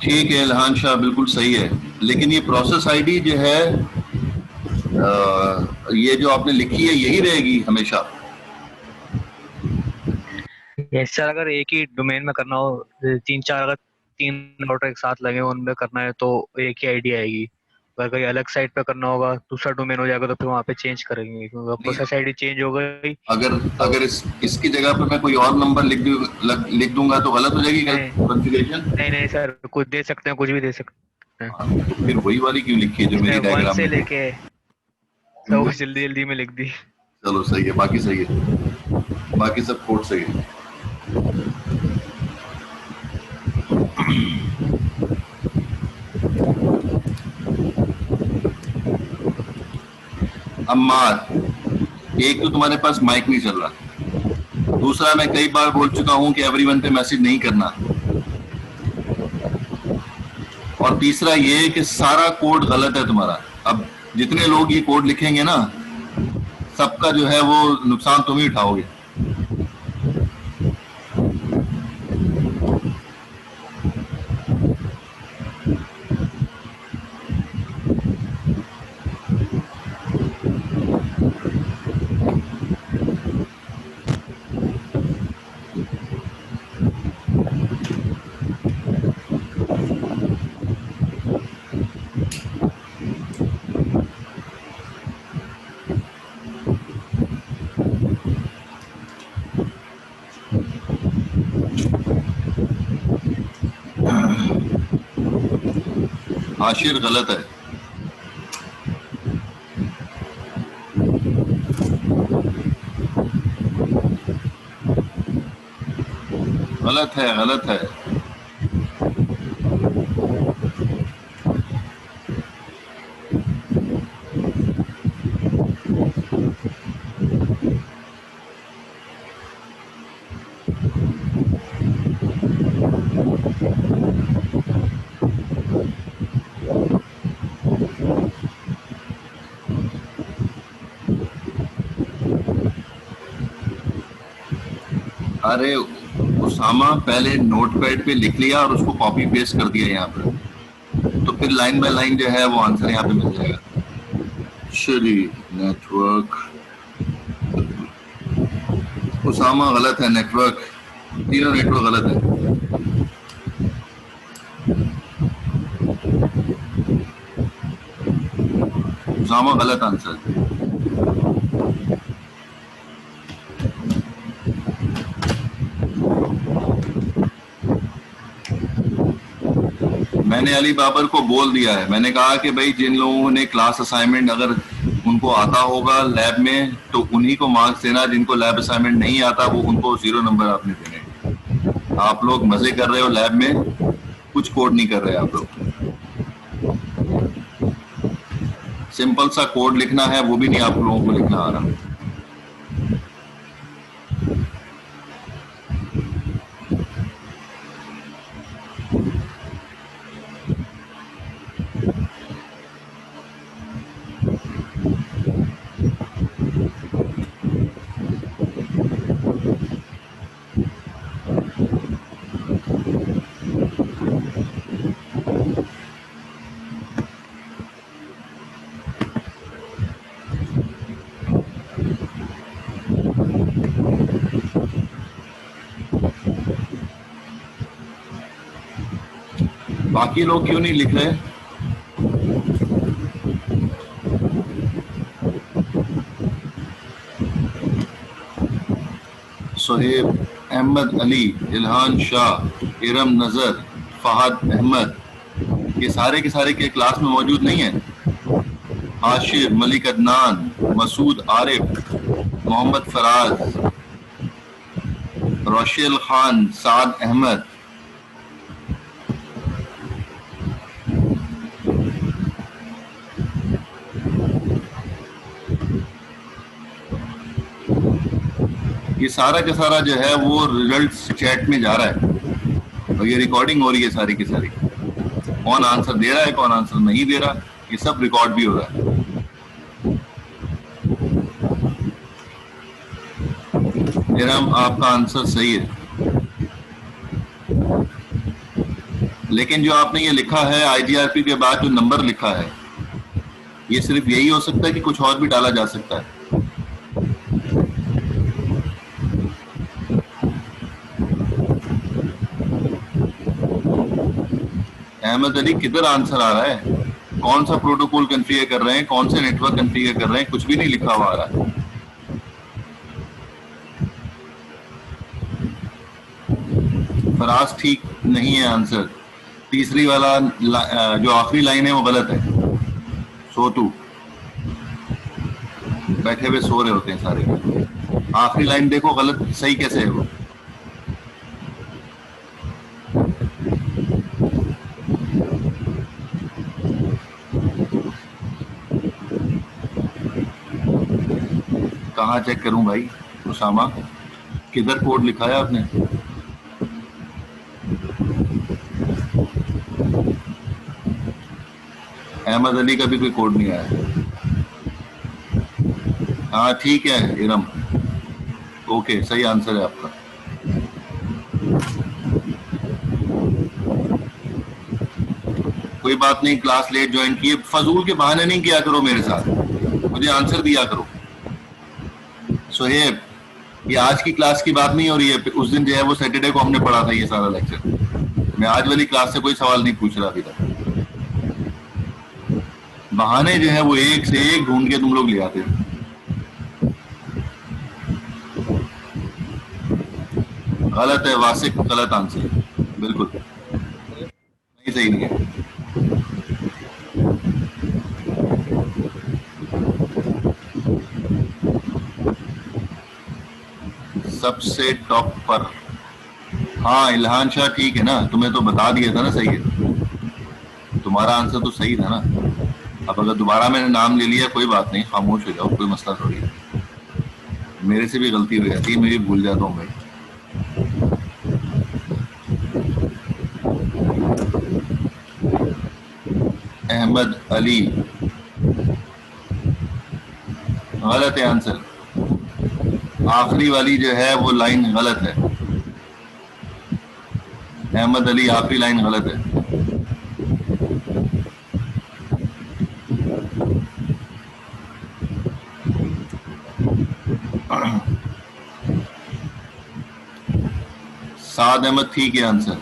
ठीक है इल्हान शाह, बिल्कुल सही है। लेकिन ये प्रोसेस आईडी जो है ये जो आपने लिखी है यही रहेगी हमेशा? यस सर, अगर एक ही डोमेन में करना हो, तीन चार, अगर तीन राउटर एक साथ लगे हो उनमें करना है तो एक ही आईडी आएगी। अगर कहीं अलग साइट पे करना होगा, दूसरा डोमेन हो जाएगा, तो फिर वहाँ पे चेंज करेंगे, क्योंकि नहीं, प्रोसेस आईडी चेंज हो गई अगर तो। अगर इसकी जगह पर मैं कोई और नंबर लिख दूंगा तो गलत हो जाएगी नहीं कॉन्फ़िगरेशन? नहीं नहीं सर, कुछ दे सकते हैं, कुछ भी दे सकते हैं। तो फिर वही वाली क्यों लिखी है जो इसमें मेरी वन डायग्राम से में थी? लेके सब कुछ जल्दी जल्दी में लिख दी। चलो सही है, बाकी सही है, बाकी सब कोड सही है। अम्मार, एक तो तुम्हारे पास माइक नहीं चल रहा, दूसरा मैं कई बार बोल चुका हूं कि एवरीवन पे मैसेज नहीं करना, और तीसरा ये कि सारा कोड गलत है तुम्हारा। अब जितने लोग ये कोड लिखेंगे ना, सबका जो है वो नुकसान तुम ही उठाओगे। आशिर गलत है। गलत है, गलत है। अरे उसामा, पहले नोटपैड पे लिख लिया और उसको कॉपी पेस्ट कर दिया यहाँ पर, तो फिर लाइन बाय लाइन जो है वो आंसर यहाँ पे मिल जाएगा। श्री नेटवर्क, उसामा गलत है, नेटवर्क, तीनों नेटवर्क गलत है। उसामा गलत आंसर। मैंने अली बाबर को बोल दिया है, मैंने कहा कि भाई जिन लोगों ने क्लास असाइनमेंट अगर उनको आता होगा लैब में तो उन्हीं को मार्क्स देना, जिनको लैब असाइनमेंट नहीं आता वो उनको 0 नंबर आपने देने। आप लोग मजे कर रहे हो लैब में, कुछ कोड नहीं कर रहे आप लोग। सिंपल सा कोड लिखना है, वो भी नहीं आप लोगों को लिखना आ रहा। बाकी लोग क्यों नहीं लिख रहे? सोहेब, अहमद अली, इल्हान शाह, इरम नजर, फहद अहमद, ये सारे के सारे के क्लास में मौजूद नहीं है। आशिर, मलिक अदनान, मसूद आरिफ, मोहम्मद फराज, रोशेल खान, साद अहमद। ये सारा का सारा जो है वो रिजल्ट्स चैट में जा रहा है और ये रिकॉर्डिंग हो रही है सारी की सारी। कौन आंसर दे रहा है, कौन आंसर नहीं दे रहा, ये सब रिकॉर्ड भी हो रहा है। इरम, आपका आंसर सही है। लेकिन जो आपने ये लिखा है IGRP के बाद जो नंबर लिखा है, ये सिर्फ यही हो सकता है कि कुछ और भी डाला जा सकता है? अहमद अली, किधर आंसर आ रहा है? कौन सा प्रोटोकॉल कॉन्फ़िगर कर रहे हैं, कौन से नेटवर्क कॉन्फ़िगर कर रहे हैं? कुछ भी नहीं लिखा हुआ आ रहा है। फराज, ठीक नहीं है आंसर। तीसरी वाला जो आखिरी लाइन है वो गलत है। सोतू, बैठे हुए सो रहे होते हैं सारे। आखिरी लाइन देखो, गलत सही कैसे है वो? कहाँ चेक करूं भाई? उसामा, किधर कोड लिखा है आपने? अहमद अली का भी कोई कोड नहीं आया। हाँ ठीक है इरम, ओके, सही आंसर है आपका। कोई बात नहीं, क्लास लेट ज्वाइन किए, फजूल के बहाने नहीं किया करो मेरे साथ, मुझे आंसर दिया करो। सोहेब, ये आज की क्लास की बात नहीं हो रही है, उस दिन जो है वो सैटरडे को हमने पढ़ा था ये सारा लेक्चर। मैं आज वाली क्लास से कोई सवाल नहीं पूछ रहा अभी तक। बहाने जो है वो एक से एक ढूंढ के तुम लोग ले आते हो। गलत है वासिक, गलत आंसर, बिल्कुल नहीं, सही नहीं है। सबसे टॉप पर, हाँ इल्हान शाह, ठीक है ना, तुम्हें तो बता दिया था ना, सही है, तुम्हारा आंसर तो सही था ना। अब अगर दोबारा मैंने नाम ले लिया कोई बात नहीं, खामोश हो जाओ, कोई मसला थोड़ी है। मेरे से भी गलती हो जाती है, मैं भी भूल जाता हूँ भाई। अहमद अली, गलत है आंसर। आखिरी वाली जो है वो लाइन गलत है। अहमद अली, आखिरी लाइन गलत है। साद अहमद, ठीक है आंसर।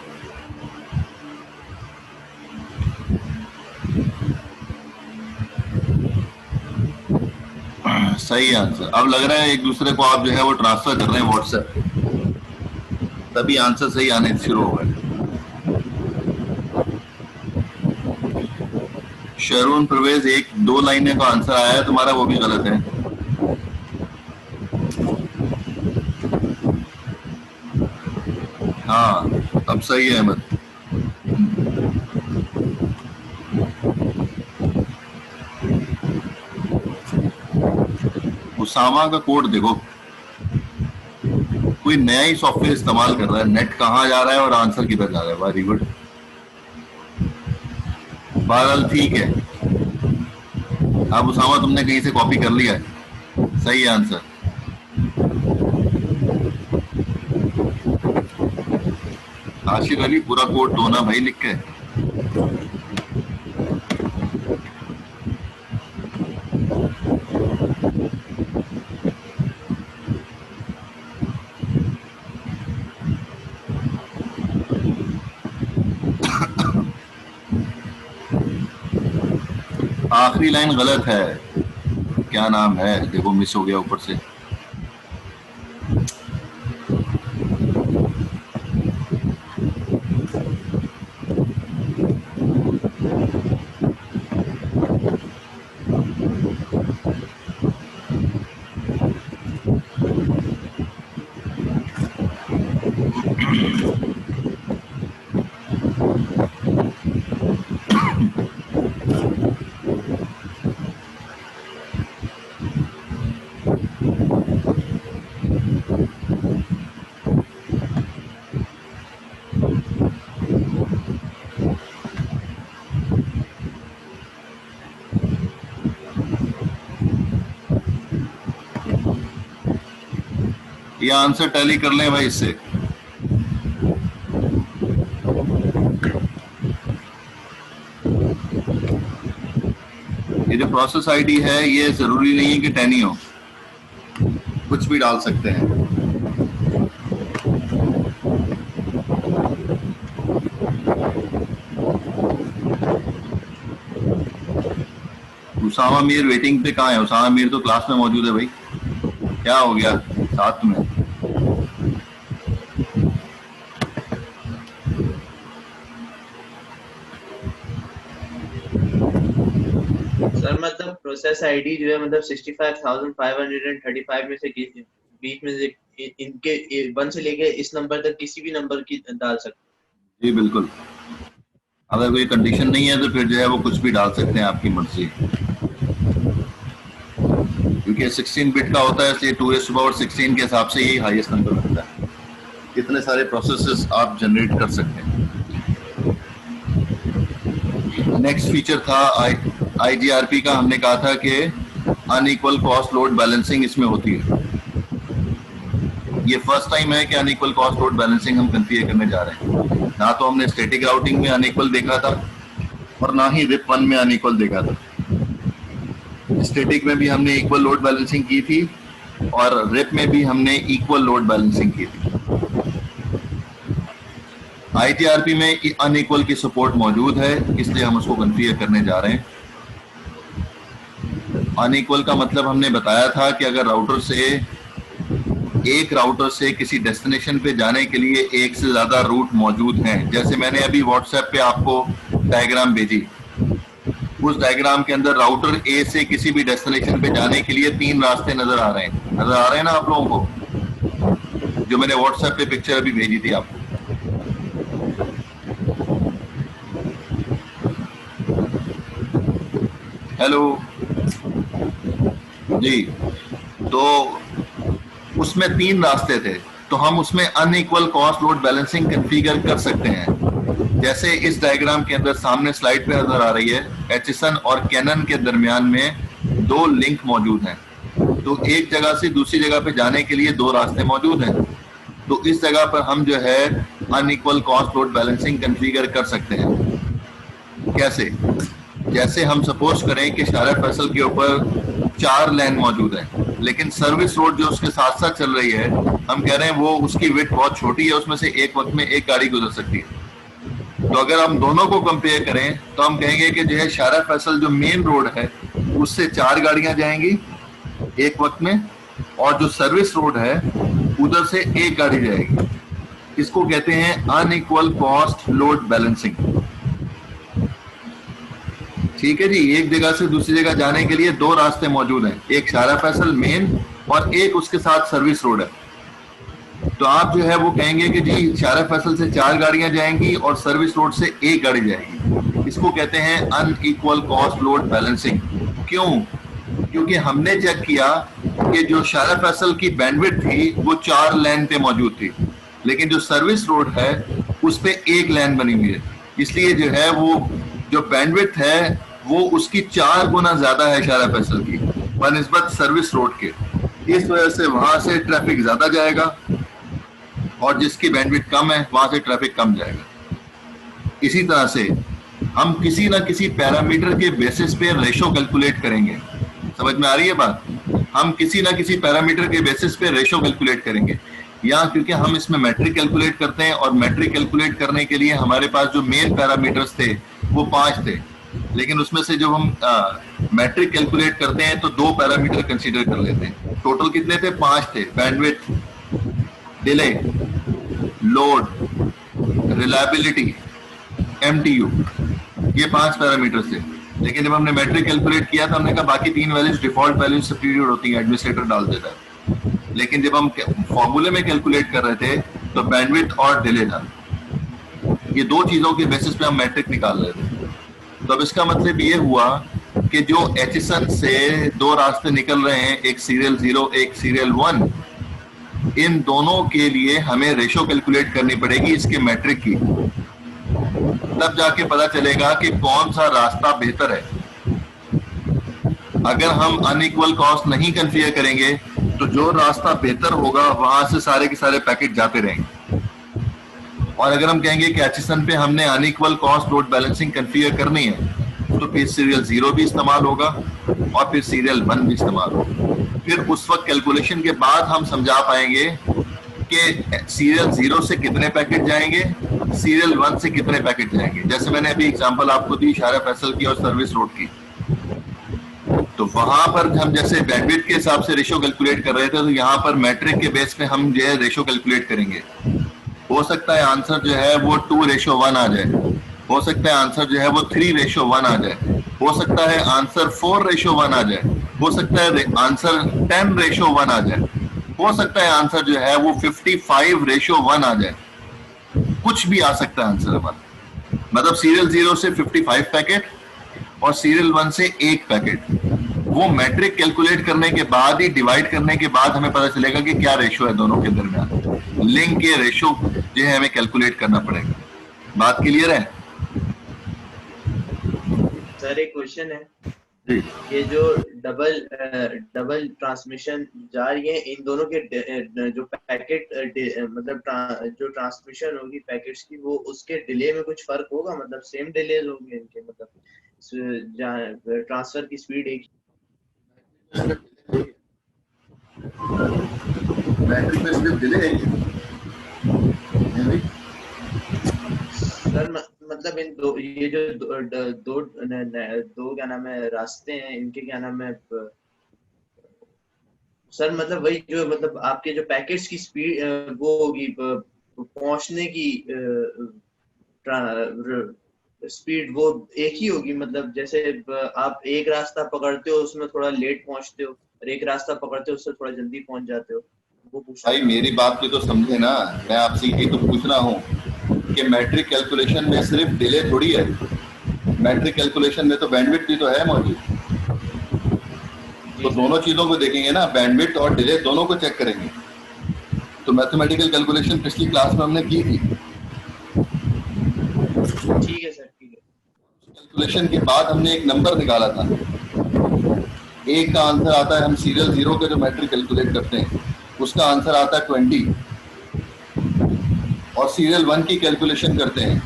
सही आंसर। अब लग रहा है एक दूसरे को आप जो है वो ट्रांसफर कर रहे हैं व्हाट्सएप, तभी आंसर सही आने शुरू हो गए। शरून परवेज, एक दो लाइनें का आंसर आया है तुम्हारा, वो भी गलत है। हाँ अब सही है अहमद। उसामा का कोड देखो, कोई नया ही सॉफ्टवेयर इस्तेमाल कर रहा है, नेट कहाँ जा रहा है और आंसर किधर जा रहा है। वेरी गुड, बहरहाल ठीक है। अब उसामा तुमने कहीं से कॉपी कर लिया है, सही आंसर। आशिक अली, पूरा कोड दो ना भाई लिख के। आखिरी लाइन गलत है, क्या नाम है देखो, मिस हो गया ऊपर से। ये आंसर टैली कर लें भाई इससे। प्रोसेस आईडी है ये जरूरी नहीं है कि 10 ही हो, कुछ भी डाल सकते हैं। उसामा मीर वेटिंग पे कहाँ है? उसामा मीर तो क्लास में मौजूद है भाई, क्या हो गया साथ में? सर मतलब प्रोसेस आईडी जो है मतलब 65,535 में से बीच में से इनके 1 से लेके इस नंबर तक किसी भी नंबर की डाल सकते। जी बिल्कुल, अगर कोई कंडीशन नहीं है तो फिर जो है वो कुछ भी डाल सकते हैं, आपकी मर्जी। क्योंकि 16 बिट का होता है इसलिए 2⁻16 के हिसाब से यही हाईएस्ट नंबर लगता है। कितने सारे प्रोसेसेस आप जनरेट कर सकते हैं। नेक्स्ट फीचर था IGRP का। हमने कहा था कि अनइक्वल कॉस्ट लोड बैलेंसिंग इसमें होती है। ये फर्स्ट टाइम है कि अनइक्वल कॉस्ट लोड बैलेंसिंग हम कॉन्फ़िगर करने जा रहे हैं। ना तो हमने स्टैटिक राउटिंग में अनइक्वल देखा था और ना ही रिप 1 में अनइक्वल देखा था। स्टैटिक में भी हमने इक्वल लोड बैलेंसिंग की थी और रिप में भी हमने इक्वल लोड बैलेंसिंग की थी। IGRP में अनइक्वल की सपोर्ट मौजूद है, इसलिए हम उसको कॉन्फ़िगर करने जा रहे हैं। अनइक्वल का मतलब हमने बताया था कि अगर एक राउटर से किसी डेस्टिनेशन पे जाने के लिए एक से ज्यादा रूट मौजूद हैं, जैसे मैंने अभी व्हाट्सएप पे आपको डायग्राम भेजी, उस डायग्राम के अंदर राउटर ए से किसी भी डेस्टिनेशन पे जाने के लिए 3 रास्ते नजर आ रहे हैं ना आप लोगों को, जो मैंने व्हाट्सएप पे पिक्चर अभी भेजी थी आपको। हेलो जी, तो उसमें 3 रास्ते थे, तो हम उसमें unequal cost load balancing configure कर सकते हैं। जैसे इस डायग्राम के अंदर सामने स्लाइड पे नजर आ रही है, एचिसन और कैनन के दरमियान में 2 लिंक मौजूद हैं। तो एक जगह से दूसरी जगह पे जाने के लिए 2 रास्ते मौजूद हैं। तो इस जगह पर हम जो है unequal cost load balancing configure कर सकते हैं। कैसे? जैसे हम सपोज करें कि शारा फैसल के ऊपर 4 लेन मौजूद है, लेकिन सर्विस रोड जो उसके साथ साथ चल रही है, हम कह रहे हैं वो उसकी विड्थ बहुत छोटी है, उसमें से एक वक्त में एक गाड़ी गुजर सकती है। तो अगर हम दोनों को कंपेयर करें तो हम कहेंगे कि जो है शारा फैसल जो मेन रोड है उससे 4 गाड़ियां जाएंगी एक वक्त में, और जो सर्विस रोड है उधर से एक गाड़ी जाएगी। इसको कहते हैं अनइक्वल कॉस्ट लोड बैलेंसिंग। ठीक है जी, एक जगह से दूसरी जगह जाने के लिए 2 रास्ते मौजूद हैं, एक शारा फैसल मेन और एक उसके साथ सर्विस रोड है। तो आप जो है वो कहेंगे कि जी शारा फैसल से 4 गाड़ियां जाएंगी और सर्विस रोड से एक गाड़ी जाएगी। इसको कहते हैं अनइक्वल कॉस्ट लोड बैलेंसिंग। क्यों? क्योंकि हमने चेक किया कि जो शारा फैसल की बैंडविड्थ थी वो 4 लेन पे मौजूद थी, लेकिन जो सर्विस रोड है उस पे 1 लेन बनी हुई है। इसलिए जो है वो जो बैंडविड्थ है वो उसकी 4 गुना ज्यादा है शारा फैसल की बनिस्बत सर्विस रोड के। इस वजह से वहां से ट्रैफिक ज्यादा जाएगा और जिसकी बैंडविड्थ कम है वहां से ट्रैफिक कम जाएगा। इसी तरह से हम किसी ना किसी पैरामीटर के बेसिस पे रेशो कैलकुलेट करेंगे। समझ में आ रही है बात? हम किसी ना किसी पैरामीटर के बेसिस पे रेशो कैलकुलेट करेंगे। यहाँ क्योंकि हम इसमें मैट्रिक कैलकुलेट करते हैं और मैट्रिक कैलकुलेट करने के लिए हमारे पास जो मेन पैरामीटर्स थे वो 5 थे, लेकिन उसमें से जब हम मैट्रिक कैलकुलेट करते हैं तो 2 पैरामीटर कंसीडर कर लेते हैं। टोटल कितने थे? 5 थे। Bandwidth, delay, load, reliability, MTU, ये 5 पैरामीटर्स थे। लेकिन जब हमने मैट्रिक कैलकुलेट किया तो हमने कहा बाकी 3 वैल्यूज डिफॉल्ट वैल्यूज सब्स्टिट्यूट होती हैं, एडमिनिस्ट्रेटर डाल देता है। लेकिन जब हम फॉर्मूले में कैलकुलेट कर रहे थे तो बैंडविड्थ और डिले था, ये 2 चीजों के बेसिस पे हम मैट्रिक निकाल रहे थे। तो अब इसका मतलब ये हुआ कि जो एचिसन से 2 रास्ते निकल रहे हैं, एक सीरियल 0 एक सीरियल 1, इन दोनों के लिए हमें रेशो कैलकुलेट करनी पड़ेगी इसके मैट्रिक की, तब जाके पता चलेगा कि कौन सा रास्ता बेहतर है। अगर हम अनइक्वल कॉस्ट नहीं कॉन्फ़िगर करेंगे तो जो रास्ता बेहतर होगा वहां से सारे के सारे पैकेट जाते रहेंगे। और अगर हम कहेंगे कि एचिसन पे हमने unequal cost load balancing configure करनी है, तो फिर सीरियल 0 भी इस्तेमाल होगा और फिर सीरियल 1 भी इस्तेमाल होगा। फिर उस वक्त कैलकुलेशन के बाद हम समझा पाएंगे कि सीरियल 0 से कितने पैकेट जाएंगे, सीरियल 1 से कितने पैकेट जाएंगे। जैसे मैंने अभी एग्जांपल आपको दी शारा फैसल की और सर्विस रोड की, तो वहां पर हम जैसे बैंडविड्थ के हिसाब से रेशो कैलकुलेट कर रहे थे, तो यहाँ पर मैट्रिक के बेस पे हम जो है रेशो कैलकुलेट करेंगे। हो सकता है आंसर जो है वो 2:1 आ जाए, हो सकता है आंसर जो है वो 3:1 आ जाए, हो सकता है आंसर 4:1 आ जाए, हो सकता है आंसर 10:1 आ जाए, हो सकता है आंसर जो है वो 55:1 आ जाए। कुछ भी आ सकता है आंसर हमारा। मतलब सीरियल 0 से 55 पैकेट और सीरियल 1 से 1 पैकेट। वो मैट्रिक कैलकुलेट करने के बाद ही, डिवाइड करने के बाद हमें पता चलेगा कि क्या रेशो है दोनों के दरमियान। लिंक के रेशो जो है हमें कैलकुलेट करना पड़ेगा। बात क्लियर है? सर एक क्वेश्चन है, जी। ये जो डबल ट्रांसमिशन जा रही है, इन दोनों के जो पैकेट मतलब जो ट्रांसमिशन होगी पैकेट्स की, वो उसके डिले में कुछ फर्क होगा? मतलब सेम डिले होंगे इनके, मतलब ट्रांसफर की स्पीड एक मैट्रिक में सिर्फ डिले है सर? मतलब इन दो, ये जो दो क्या नाम है रास्ते हैं, इनके क्या नाम है सर? मतलब वही जो, मतलब आपके जो पैकेट्स की स्पीड वो होगी पहुंचने की स्पीड वो एक ही होगी? मतलब जैसे आप एक रास्ता पकड़ते हो उसमें थोड़ा लेट पहुंचते हो, और एक रास्ता पकड़ते हो उससे थोड़ा जल्दी पहुंच जाते हो, वो पूछना। भाई मेरी बात भी तो समझे ना, मैं आपसे ये तो पूछ रहा हूँ कि मैट्रिक कैलकुलेशन में सिर्फ डिले थोड़ी है, मैट्रिक कैलकुलेशन में तो बैंडविड्थ भी तो है मौजूद। तो दोनों चीजों को देखेंगे ना, बैंडविड्थ और डिले दोनों को चेक करेंगे। तो मैथमेटिकल कैलकुलेशन पिछली क्लास में हमने की थी। ठीक है सर, ठीक है। कैलकुलेशन के बाद हमने एक नंबर निकाला था, एक का आंसर आता है, हम सीरियल 0 के जो मैट्रिक कैलकुलेट करते हैं उसका आंसर आता है 20, और सीरियल 1 की कैलकुलेशन करते हैं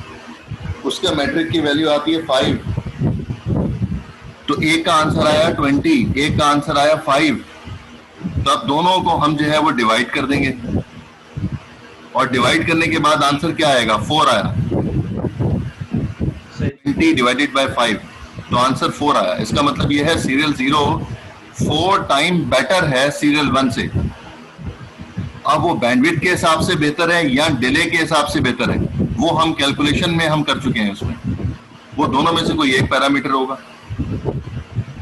उसका मैट्रिक की वैल्यू आती है 5। तो एक का आंसर आया 20, एक का आंसर आया 5। तो अब दोनों को हम जो है वो डिवाइड कर देंगे, और डिवाइड करने के बाद आंसर क्या आएगा? 4 आया। 20 डिवाइडेड बाय 5, तो आंसर 4 आया। इसका मतलब यह है सीरियल 0 4 टाइम बेटर है सीरियल 1 से। अब वो बैंडविड्थ के हिसाब से बेहतर है या डिले के हिसाब से बेहतर है, वो हम कैलकुलेशन में हम कर चुके हैं। उसमें वो दोनों में से कोई एक पैरामीटर होगा,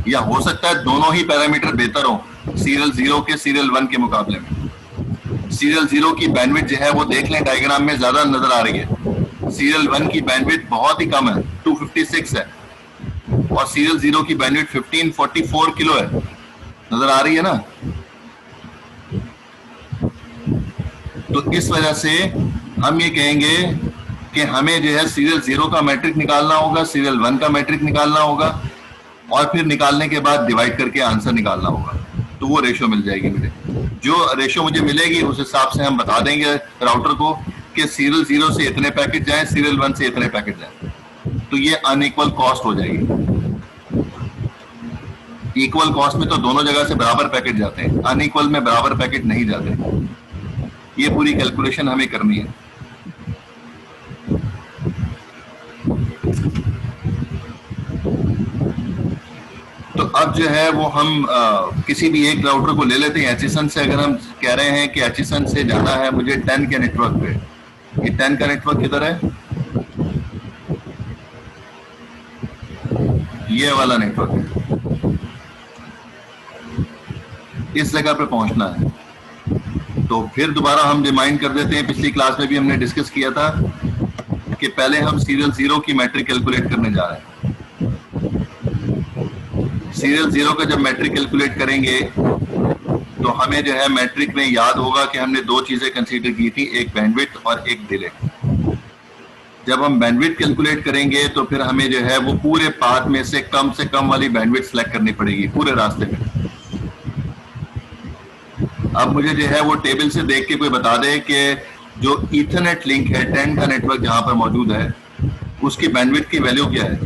या हो सकता है दोनों ही पैरामीटर बेहतर हो सीरियल 0 के सीरियल 1 के मुकाबले में। सीरियल 0 की बैंडविड्थ जो है वो देख लें डायग्राम में ज्यादा नजर आ रही है, सीरियल 1 की बैंडविड्थ बहुत ही कम है, 256 है, और सीरियल 0 की बैंडविड्थ 1544 किलो है। नजर आ रही है ना? तो इस वजह से हम ये कहेंगे कि हमें जो है सीरियल 0 का मैट्रिक निकालना होगा, सीरियल 1 का मैट्रिक निकालना होगा, और फिर निकालने के बाद डिवाइड करके आंसर निकालना होगा। तो वो रेशो मिल जाएगी मुझे। जो रेशो मुझे मिलेगी उस हिसाब से हम बता देंगे राउटर को कि सीरियल 0 से इतने पैकेट जाएं, सीरियल 1 से इतने पैकेट जाएं। तो ये अनइक्वल कॉस्ट हो जाएगी। इक्वल कॉस्ट में तो दोनों जगह से बराबर पैकेट जाते हैं, अनइक्वल में बराबर पैकेट नहीं जाते। ये पूरी कैलकुलेशन हमें करनी है। तो अब जो है वो हम किसी भी एक राउटर को ले लेते हैं। एचएसएन से अगर हम कह रहे हैं कि एचएसएन से जाना है मुझे 10 के नेटवर्क पे, ये 10 का नेटवर्क किधर है? ये वाला नेटवर्क है, इस जगह पे पहुंचना है। तो फिर दोबारा हम रिमाइंड कर देते हैं, पिछली क्लास में भी हमने डिस्कस किया था कि पहले हम सीरियल 0 की मैट्रिक कैलकुलेट करने जा रहे हैं। सीरियल 0 का जब मैट्रिक कैलकुलेट करेंगे तो हमें जो है मैट्रिक में याद होगा कि हमने दो चीजें कंसीडर की थी, एक बैंडविड्थ और एक डिले। जब हम बैंडविड्थ कैलकुलेट करेंगे तो फिर हमें जो है वो पूरे पाथ में से कम वाली बैंडविड्थ सेलेक्ट करनी पड़ेगी पूरे रास्ते में। अब मुझे जो है वो टेबल से देख के कोई बता दे कि जो ईथरनेट लिंक है 10 का नेटवर्क जहां पर मौजूद है उसकी बैंडविड्थ की वैल्यू क्या है?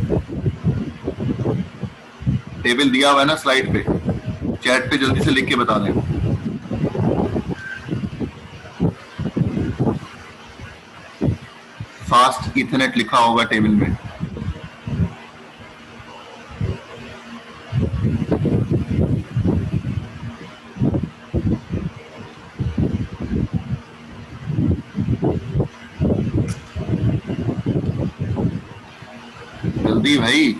टेबल दिया हुआ है ना स्लाइड पे, चैट पे जल्दी से लिख के बता दें। फास्ट इथरनेट लिखा होगा टेबल में। जल्दी भाई।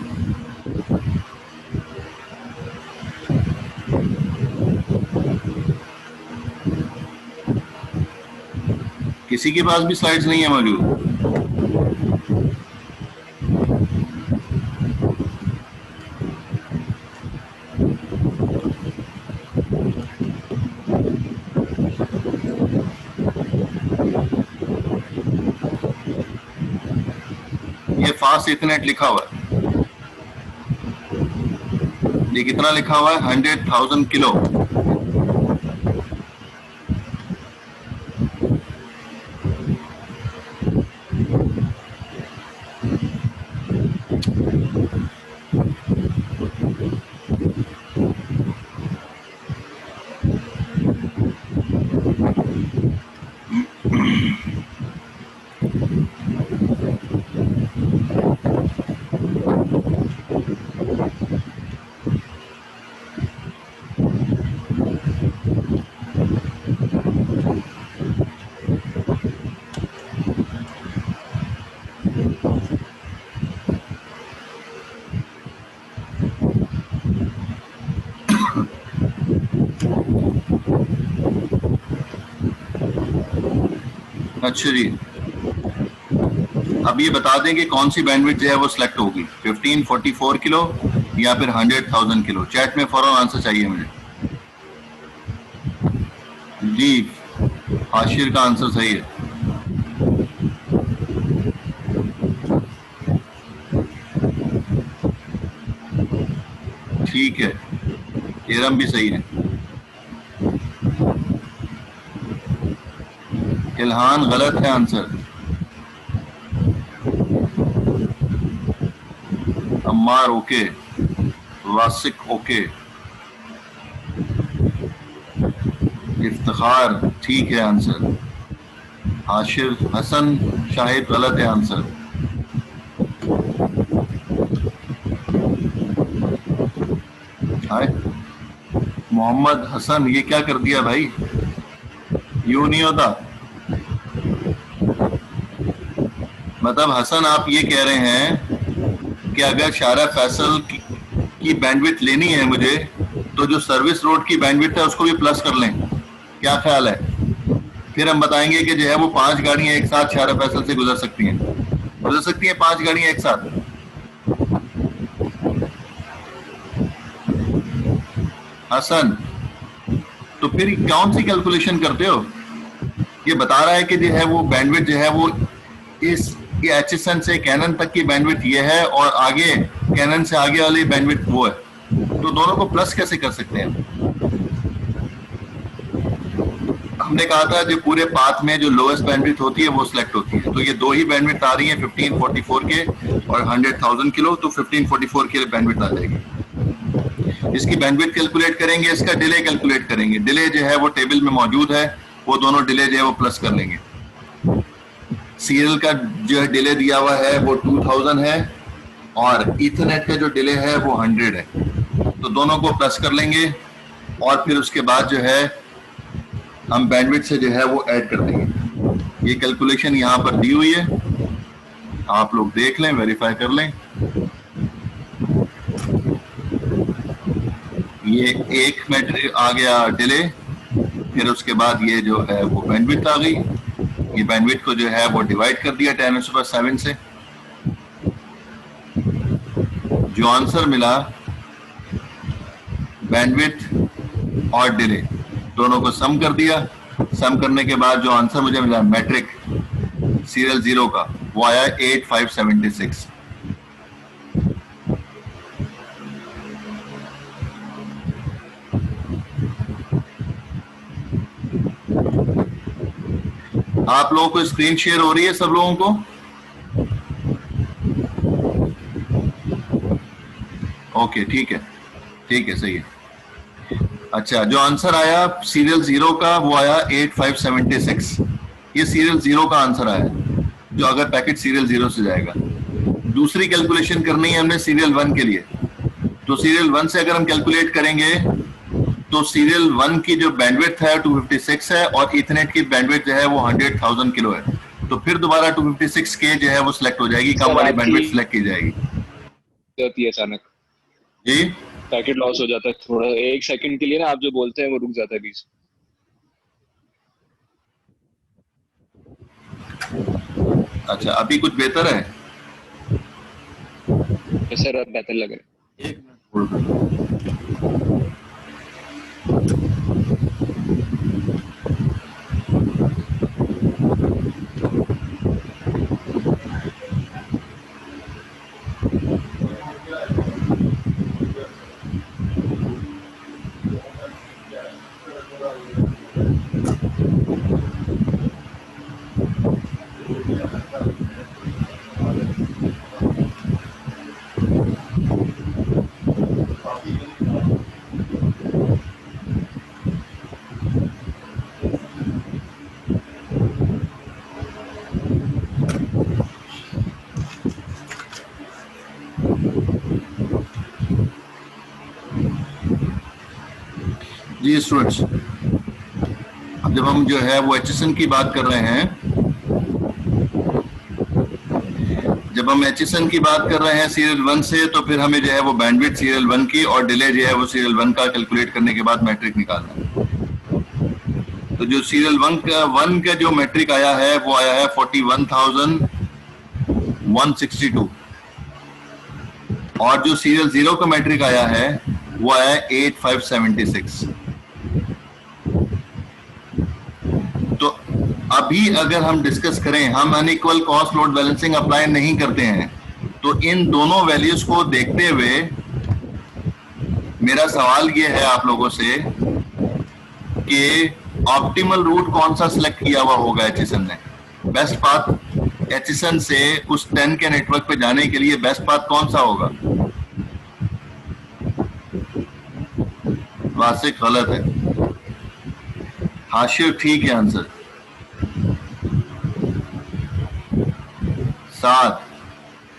किसी के पास भी स्लाइड्स नहीं है मौजूद? ये फास्ट इथरनेट लिखा हुआ है, ये कितना लिखा हुआ है? 100,000 किलो। अच्छा जी, अब ये बता दें कि कौन सी बैंडविड्थ जो है वो सिलेक्ट होगी, 1544 किलो या फिर 100,000 किलो। चैट में फौरन आंसर चाहिए मुझे। जी, आशिर का आंसर सही है। ठीक है, इरम भी सही है। इल्हान गलत है answer. Ammar okay, वासिक okay, Iftikhar ठीक है आंसर। आशिर हसन शाहिद गलत है आंसर। हाय मोहम्मद हसन, ये क्या कर दिया भाई? यूं नहीं होता। मतलब हसन आप ये कह रहे हैं कि अगर शारा फैसल की बैंडविड्थ लेनी है मुझे, तो जो सर्विस रोड की बैंडविड्थ है उसको भी प्लस कर लें, क्या ख्याल है? फिर हम बताएंगे कि जो है वो 5 गाड़ियां एक साथ शारा फैसल से गुजर सकती हैं। गुजर सकती हैं 5 गाड़ियां एक साथ। हसन, तो फिर कौन सी कैलकुलेशन करते हो? ये बता रहा है कि जो है वो बैंडविड्थ जो है वो इस एचएसएन से कैनन तक की बैंडविड्थ ये है और आगे कैनन से आगे वाली बैंडविड्थ वो है, तो दोनों को प्लस कैसे कर सकते हैं? हमने कहा था जो पूरे पाथ में जो लोएस्ट बैंडविड्थ होती है वो सिलेक्ट होती है। तो ये दो ही बैंडविड्थ आ रही है, 1544 के और 100,000 किलो, तो 1544 के बैंडविड्थ आ जाएगी। इसकी बैंडविड्थ कैलकुलेट करेंगे, इसका डिले कैलकुलेट करेंगे। डिले जो है वो टेबल में मौजूद है, वो दोनों डिले जो है वो प्लस कर लेंगे। सीरियल का जो है डिले दिया हुआ है वो 2000 है और ईथरनेट का जो डिले है वो 100 है, तो दोनों को प्लस कर लेंगे और फिर उसके बाद जो है हम बैंडविड्थ से जो है वो ऐड कर देंगे। ये कैलकुलेशन यहाँ पर दी हुई है, आप लोग देख लें, वेरीफाई कर लें। ये एक मैट्रिक आ गया डिले, फिर उसके बाद ये जो है वो बैंडविड्थ आ गई। ये बैंडविड्थ को जो है वो डिवाइड कर दिया 10⁻⁷ से। जो आंसर मिला बैंडविड्थ और डिले दोनों को सम कर दिया। सम करने के बाद जो आंसर मुझे मिला मैट्रिक सीरियल 0 का, वो आया 8576। आप लोगों को स्क्रीन शेयर हो रही है सब लोगों को? ओके ठीक है। ठीक है, सही है। अच्छा, जो आंसर आया सीरियल 0 का वो आया 8576। ये सीरियल 0 का आंसर आया, जो अगर पैकेट सीरियल 0 से जाएगा। दूसरी कैलकुलेशन करनी है हमने सीरियल 1 के लिए। तो सीरियल 1 से अगर हम कैलकुलेट करेंगे तो सीरियल 1 की जो बैंडविड्थ है 256 है और इथरनेट की बैंडविड्थ जो है वो 100,000 किलो है। तो फिर दोबारा 256 के जो है वो सिलेक्ट हो जाएगी, कम वाली बैंडविड्थ सिलेक्ट की जाएगी। जाती है अचानक जी, पैकेट लॉस हो जाता है थोड़ा, 1 सेकंड के लिए ना आप जो बोलते हैं वो रुक जाता है बीच। अच्छा, अभी कुछ बेहतर है? सर अब बेहतर लग रहा है। एक मिनट होल्ड। जी स्टूडेंट्स, अब जब हम जो है वो HSN की बात कर रहे हैं, जब हम HSN की बात कर रहे हैं सीरियल 1 से, तो फिर हमें जो है वो बैंडविड्थ सीरियल 1 की और डिले जो है वो सीरियल 1 का कैलकुलेट करने के बाद मैट्रिक निकालना है। तो जो सीरियल 1 का जो मैट्रिक आया है वो आया है 41,162 और जो सीरियल 0 का मैट्रिक आया है वो आया है 8576। तो अभी अगर हम डिस्कस करें, हम unequal cost load balancing apply नहीं करते हैं, तो इन दोनों वैल्यूज को देखते हुए मेरा सवाल ये है आप लोगों से कि ऑप्टिमल रूट कौन सा सिलेक्ट किया हुआ होगा HSN ने। बेस्ट पाथ HSN से उस 10 के नेटवर्क पे जाने के लिए बेस्ट पाथ कौन सा होगा? वासिक गलत है, हाशिर ठीक है आंसर। 7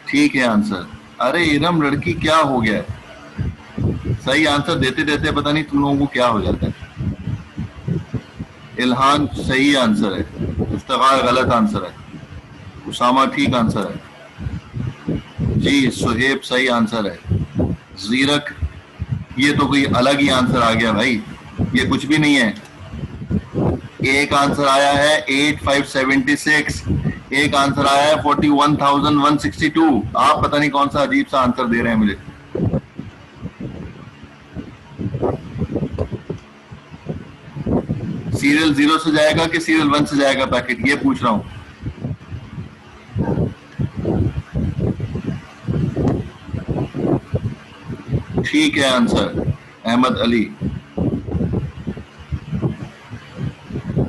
ठीक है आंसर। अरे इरम लड़की क्या हो गया है? सही आंसर देते देते पता नहीं तुम लोगों को क्या हो जाता है। इल्हान सही आंसर है, इफ्तिखार गलत आंसर है, उसामा ठीक आंसर है जी, सुहेब सही आंसर है, जीरक ये तो कोई अलग ही आंसर आ गया भाई, ये कुछ भी नहीं है। एक आंसर आया है 8576, एक आंसर आया है 41,162। आप पता नहीं कौन सा अजीब सा आंसर दे रहे हैं मुझे। सीरियल 0 से जाएगा कि सीरियल 1 से जाएगा पैकेट, ये पूछ रहा हूं। ठीक है आंसर अहमद अली।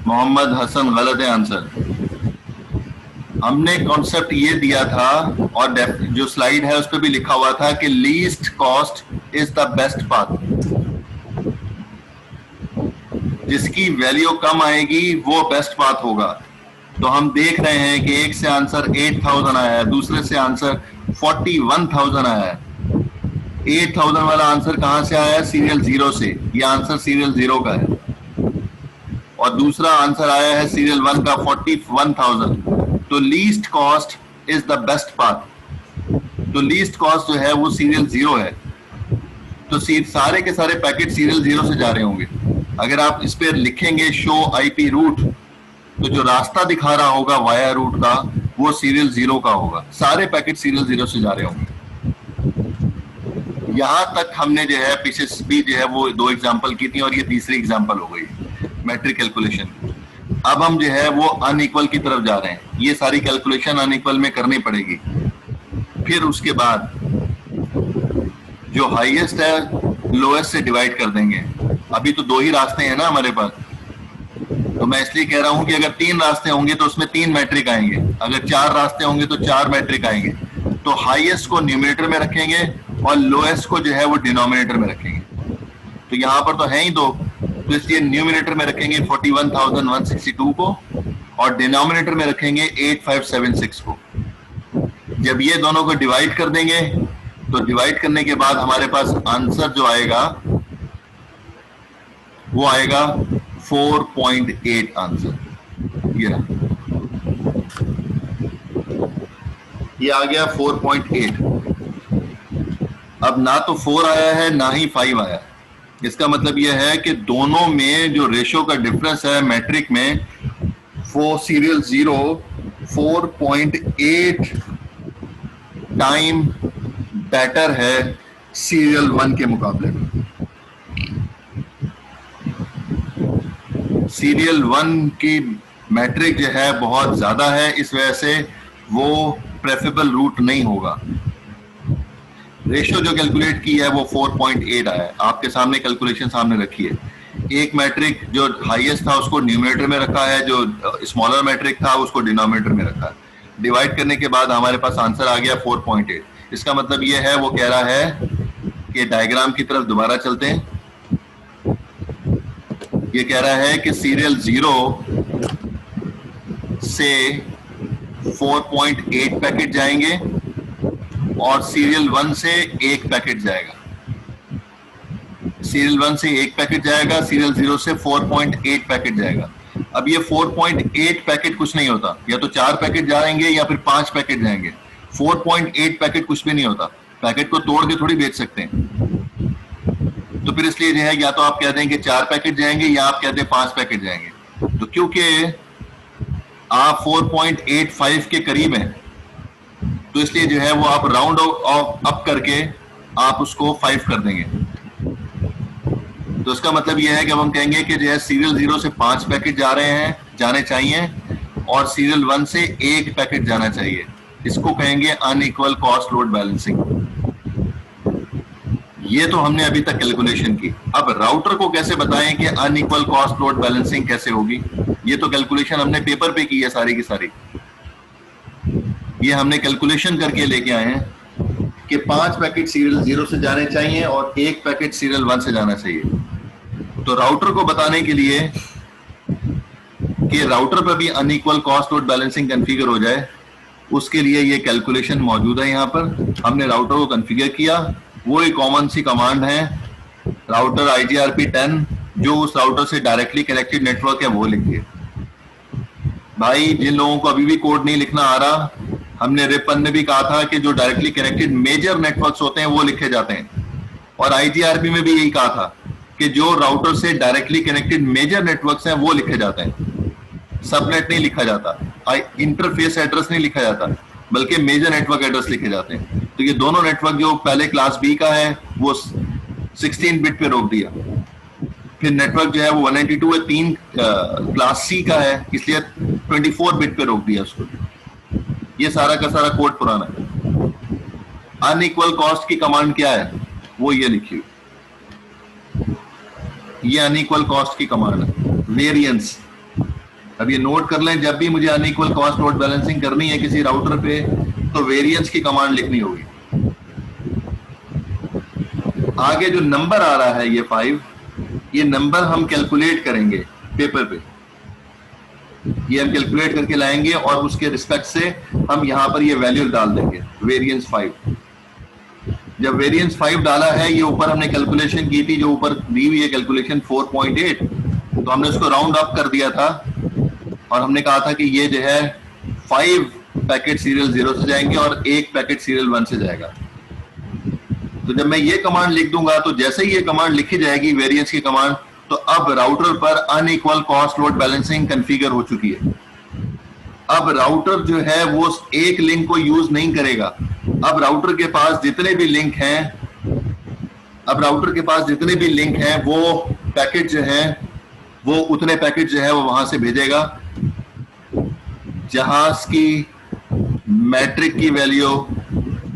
मोहम्मद हसन गलत है आंसर। हमने कॉन्सेप्ट ये दिया था और जो स्लाइड है उस पर भी लिखा हुआ था कि least cost is the best path. जिसकी वैल्यू कम आएगी वो बेस्ट पाथ होगा। तो हम देख रहे हैं कि एक से आंसर 8,000 आया है, दूसरे से आंसर 41,000 आया है। 8,000 वाला आंसर कहां से आया है? सीरियल 0 से। ये आंसर सीरियल 0 का है। और दूसरा आंसर आया है सीरियल 1 का 41,000। तो least cost is the best path. तो लीस्ट कॉस्ट जो है वो सीरियल 0 है। तो सारे के सारे पैकेट सीरियल 0 से जा रहे होंगे। अगर आप इस पे लिखेंगे शो आईपी रूट, तो जो रास्ता दिखा रहा होगा वाया रूट का वो सीरियल 0 का होगा। सारे पैकेट सीरियल 0 से जा रहे होंगे। यहां तक हमने जो है पीछे भी जो है वो 2 एग्जांपल की थी और ये तीसरी एग्जांपल हो गई मैट्रिक कैलकुलेशन। अब हम जो है वो अनइक्वल की तरफ जा रहे हैं। ये सारी कैलकुलेशन अनइक्वल में करनी पड़ेगी। फिर उसके बाद जो हाईएस्ट है लोएस्ट से डिवाइड कर देंगे। अभी तो 2 ही रास्ते हैं ना हमारे पास, तो मैं इसलिए कह रहा हूं कि अगर 3 रास्ते होंगे तो उसमें 3 मैट्रिक आएंगे, अगर 4 रास्ते होंगे तो 4 मैट्रिक आएंगे। तो हाईएस्ट को न्यूमरेटर में रखेंगे और लोएस्ट को जो है वो डिनोमिनेटर में रखेंगे। तो यहाँ पर तो है ही 2, तो इसलिए न्यूमिनेटर में रखेंगे 41,162 को और डिनोमिनेटर में रखेंगे 8576 को। जब ये दोनों को डिवाइड कर देंगे तो डिवाइड करने के बाद हमारे पास आंसर जो आएगा वो आएगा 4.8 आंसर। ये आ गया 4.8। अब ना तो 4 आया है ना ही 5 आया। इसका मतलब यह है कि दोनों में जो रेशियो का डिफरेंस है मैट्रिक में, वो सीरियल 0 4.8 टाइम बेटर है सीरियल 1 के मुकाबले में। सीरियल 1 की मैट्रिक जो है बहुत ज्यादा है, इस वजह से वो प्रेफरेबल रूट नहीं होगा। रेशियो जो कैलकुलेट की है वो 4.8 आया है। आपके सामने कैलकुलेशन सामने रखी है। एक मैट्रिक जो हाईएस्ट था उसको न्यूमरेटर में रखा है, जो स्मॉलर मैट्रिक था उसको डिनोमिनेटर में रखा है। डिवाइड करने के बाद हमारे पास आंसर आ गया 4.8। इसका मतलब ये है, वो कह रहा है कि डायग्राम की तरफ दोबारा चलते हैं। ये कह रहा है कि सीरियल 0 से 4.8 पैकेट जाएंगे और सीरियल 1 से 1 पैकेट जाएगा। सीरियल 1 से 1 पैकेट जाएगा, सीरियल 0 से 4.8 पैकेट जाएगा। अब ये 4.8 पैकेट कुछ नहीं होता, या तो 4 पैकेट जाएंगे या फिर 5 पैकेट जाएंगे। 4.8 पैकेट कुछ भी नहीं होता। पैकेट को तोड़ के थोड़ी बेच सकते हैं। तो फिर इसलिए जो है, या तो आप कहते हैं कि 4 पैकेट जाएंगे या आप कहते हैं 5 पैकेट जाएंगे। तो क्योंकि आप 4.85 के करीब हैं, तो इसलिए जो है वो आप राउंड ऑफ अप करके आप उसको 5 कर देंगे। तो इसका मतलब यह है कि अब हम कहेंगे कि जो है सीरियल 0 से 5 पैकेट जाने चाहिए और सीरियल 1 से 1 पैकेट जाना चाहिए। इसको कहेंगे अनइक्वल कॉस्ट लोड बैलेंसिंग। ये तो हमने अभी तक कैलकुलेशन की। अब राउटर को कैसे बताएं कि अनइक्वल कॉस्ट लोड बैलेंसिंग कैसे होगी? ये तो कैलकुलेशन हमने पेपर पे की है सारी की सारी। ये हमने कैलकुलेशन करके लेके आए हैं कि 5 पैकेट सीरियल 0 से जाने चाहिए और 1 पैकेट सीरियल 1 से जाना चाहिए। तो राउटर को बताने के लिए कि राउटर पर भी unequal cost load balancing configure हो जाए, उसके लिए ये कैलकुलेशन मौजूद है। यहाँ पर हमने राउटर को कॉन्फ़िगर किया। वो एक कॉमन सी कमांड है, राउटर IGRP10, जो उस राउटर से डायरेक्टली कनेक्टेड नेटवर्क है वो लिखिए। भाई जिन लोगों को अभी भी कोड नहीं लिखना आ रहा, हमने रिपन ने भी कहा था कि जो डायरेक्टली कनेक्टेड मेजर नेटवर्क्स होते हैं वो लिखे जाते हैं, और IGRP में भी यही कहा था कि जो राउटर से डायरेक्टली कनेक्टेड मेजर नेटवर्क्स हैं वो लिखे जाते हैं। सबनेट नहीं लिखा जाता, इंटरफेस एड्रेस नहीं लिखा जाता, बल्कि मेजर नेटवर्क एड्रेस लिखे जाते हैं। तो ये दोनों नेटवर्क, जो पहले क्लास बी का है वो 16 बिट पे रोक दिया, फिर नेटवर्क जो है वो 192 है, 3 क्लास सी का है, इसलिए 24 बिट पे रोक दिया उसको। ये सारा का सारा कोड पुराना है। अनइक्वल कॉस्ट की कमांड क्या है वो ये लिखी, ये अनइक्वल कॉस्ट की कमांड है, वेरिएंस। अब ये नोट कर लें, जब भी मुझे अनइक्वल कॉस्ट लोड बैलेंसिंग करनी है किसी राउटर पे, तो वेरिएंस की कमांड लिखनी होगी। आगे जो नंबर आ रहा है ये 5, ये नंबर हम कैलकुलेट करेंगे पेपर पे। ये हम कैलकुलेट करके लाएंगे और उसके रिस्पेक्ट से हम यहां पर ये वैल्यू डाल देंगे, वेरिएंस 5। जब वेरिएंस 5 डाला है, ये ऊपर हमने कैलकुलेशन की थी, जो ऊपर दी हुई है कैलकुलेशन 4.8, तो हमने उसको राउंड अप कर दिया था और हमने कहा था कि ये जो है 5 पैकेट सीरियल 0 से जाएंगे और 1 पैकेट सीरियल 1 से जाएगा। तो जब मैं ये कमांड लिख दूंगा, तो जैसे ही ये कमांड लिखी जाएगी वेरिएंस की कमांड, तो अब राउटर पर unequal cost load balancing configure हो चुकी है। अब राउटर जो है वो एक लिंक को यूज नहीं करेगा। अब राउटर के पास जितने भी लिंक हैं, वो पैकेट जो है वो उतने पैकेट जो है वो वहां से भेजेगा जहां की मैट्रिक की वैल्यू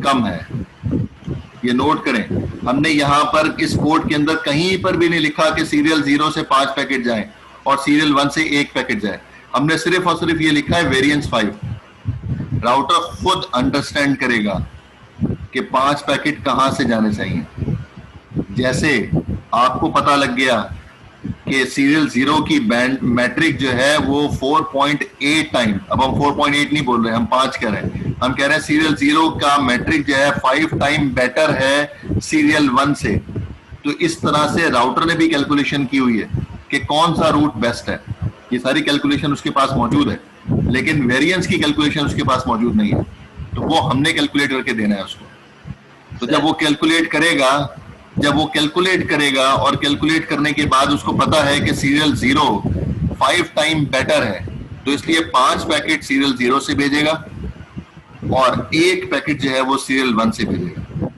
कम है। ये नोट करें, हमने यहां पर इस कोड के अंदर कहीं पर भी नहीं लिखा कि सीरियल 0 से 5 पैकेट जाएं और सीरियल 1 से 1 पैकेट जाए। हमने सिर्फ और सिर्फ ये लिखा है वेरिएंस 5। राउटर खुद अंडरस्टैंड करेगा कि 5 पैकेट कहां से जाने चाहिए। जैसे आपको पता लग गया कि सीरियल 0 की बैंड मैट्रिक जो है वो 4.8 टाइम, अब हम 4.8 नहीं बोल रहे, हम 5 कह रहे हैं, हम कह रहे हैं सीरियल 0 का मैट्रिक जो है 5 टाइम बेटर है सीरियल 1 से। तो इस तरह से राउटर ने भी कैलकुलेशन की हुई है कि कौन सा रूट बेस्ट है। ये सारी कैलकुलेशन उसके पास मौजूद है, लेकिन वेरिएंस की कैलकुलेशन उसके पास मौजूद नहीं है, तो वो हमने कैलकुलेट करके देना है उसको। तो जब वो कैलकुलेट करेगा और कैलकुलेट करने के बाद उसको पता है कि सीरियल 0 5 टाइम बेटर है, तो इसलिए 5 पैकेट सीरियल 0 से भेजेगा और 1 पैकेट जो है वो सीरियल 1 से भेजेगा,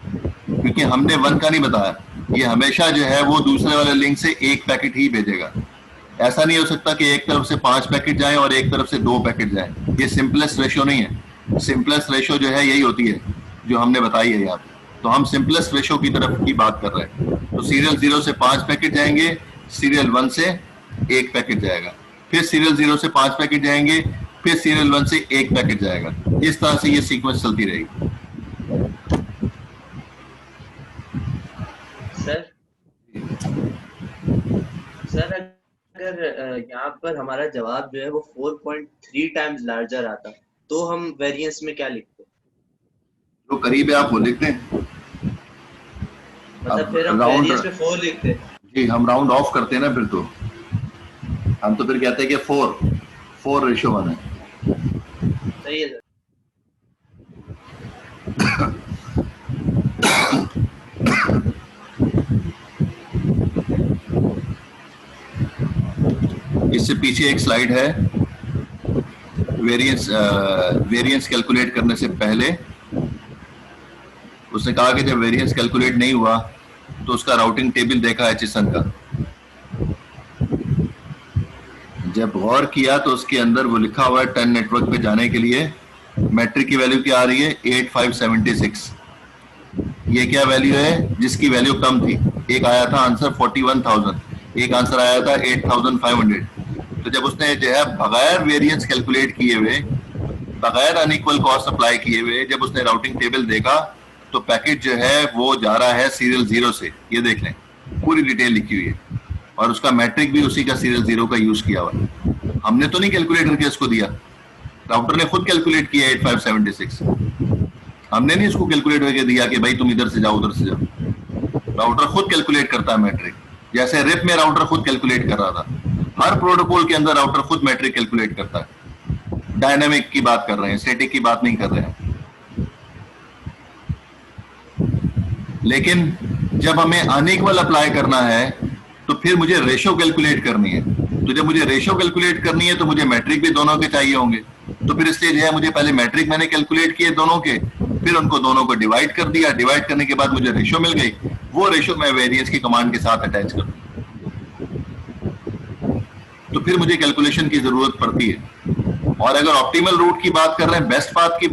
क्योंकि हमने 1 का नहीं बताया। ये हमेशा जो है वो दूसरे वाले लिंक से 1 पैकेट ही भेजेगा। ऐसा नहीं हो सकता कि एक तरफ से 5 पैकेट जाएं और एक तरफ से 2 पैकेट जाएं। ये सिंपलेस्ट रेशो नहीं है। सिंपलेस्ट रेशो जो है यही होती है जो हमने बताई है यहाँ पे। तो हम सिंपलेस्ट रेशो की तरफ की बात कर रहे हैं। तो सीरियल 0 से 5 पैकेट जाएंगे, सीरियल 1 से 1 पैकेट जाएगा, फिर सीरियल 0 से 5 पैकेट जाएंगे, फिर सीरियल 1 से 1 पैकेट जाएगा। इस तरह से ये सीक्वेंस चलती रहेगी। सर अगर यहाँ पर हमारा जवाब जो है वो 4.3 टाइम्स लार्जर आता तो हम वेरिएंस में क्या लिखते? जो करीब है आप वो लिखते हैं, मतलब फिर हम वेरिएंस में 4 लिखते हैं। जी, हम राउंड ऑफ करते हैं ना, फिर तो हम तो फिर कहते हैं कि 4:1 है। सही है सर। इससे पीछे एक स्लाइड है वेरिएंस कैलकुलेट करने से पहले। उसने कहा कि जब वेरिएंस कैलकुलेट नहीं हुआ तो उसका राउटिंग टेबल देखा एचएसएन का। जब गौर किया तो उसके अंदर वो लिखा हुआ है 10 नेटवर्क पे जाने के लिए मैट्रिक की वैल्यू क्या आ रही है 8576। ये क्या वैल्यू है जिसकी वैल्यू कम थी? एक आया था आंसर 41,000, एक आंसर आया था 8,500। तो जब उसने जो है बगैर वेरिएंस कैलकुलेट किए हुए, बगैर अनइक्वल कॉस्ट अप्लाई किए हुए, जब उसने राउटिंग टेबल देखा तो पैकेट जो है वो जा रहा है सीरियल 0 से। ये देख लें, पूरी डिटेल लिखी हुई है और उसका मैट्रिक भी उसी का सीरियल 0 का यूज किया हुआ है। हमने तो नहीं कैलकुलेट करके इसको दिया, राउटर ने खुद कैलकुलेट किया 8576। हमने नहीं इसको कैलकुलेट करके दिया कि भाई तुम इधर से जाओ उधर से जाओ। राउटर खुद कैलकुलेट करता है मैट्रिक, जैसे रिप में राउटर खुद कैलकुलेट कर रहा था। हर प्रोटोकॉल के अंदर राउटर खुद मैट्रिक कैलकुलेट करता है। डायनामिक की बात कर रहे हैं, स्टैटिक की बात नहीं कर रहे हैं। लेकिन जब हमें अनइक्वल अप्लाई करना है तो फिर मुझे रेशो कैलकुलेट करनी है। तो जब मुझे रेशो कैलकुलेट करनी है तो मुझे मैट्रिक भी दोनों के चाहिए होंगे। तो फिर इसलिए जो है मुझे पहले मैट्रिक मैंने कैलकुलेट किए दोनों के, फिर उनको दोनों को डिवाइड कर दिया। डिवाइड करने के बाद मुझे रेशो मिल गई, वो रेशो मैं वेरिएंस की कमांड के साथ अटैच कर दूं, तो फिर मुझे कैलकुलेशन की जरूरत पड़ती है। और अगर ऑप्टिमल रूट की बात कर रहे हैं, बेस्ट पाथ की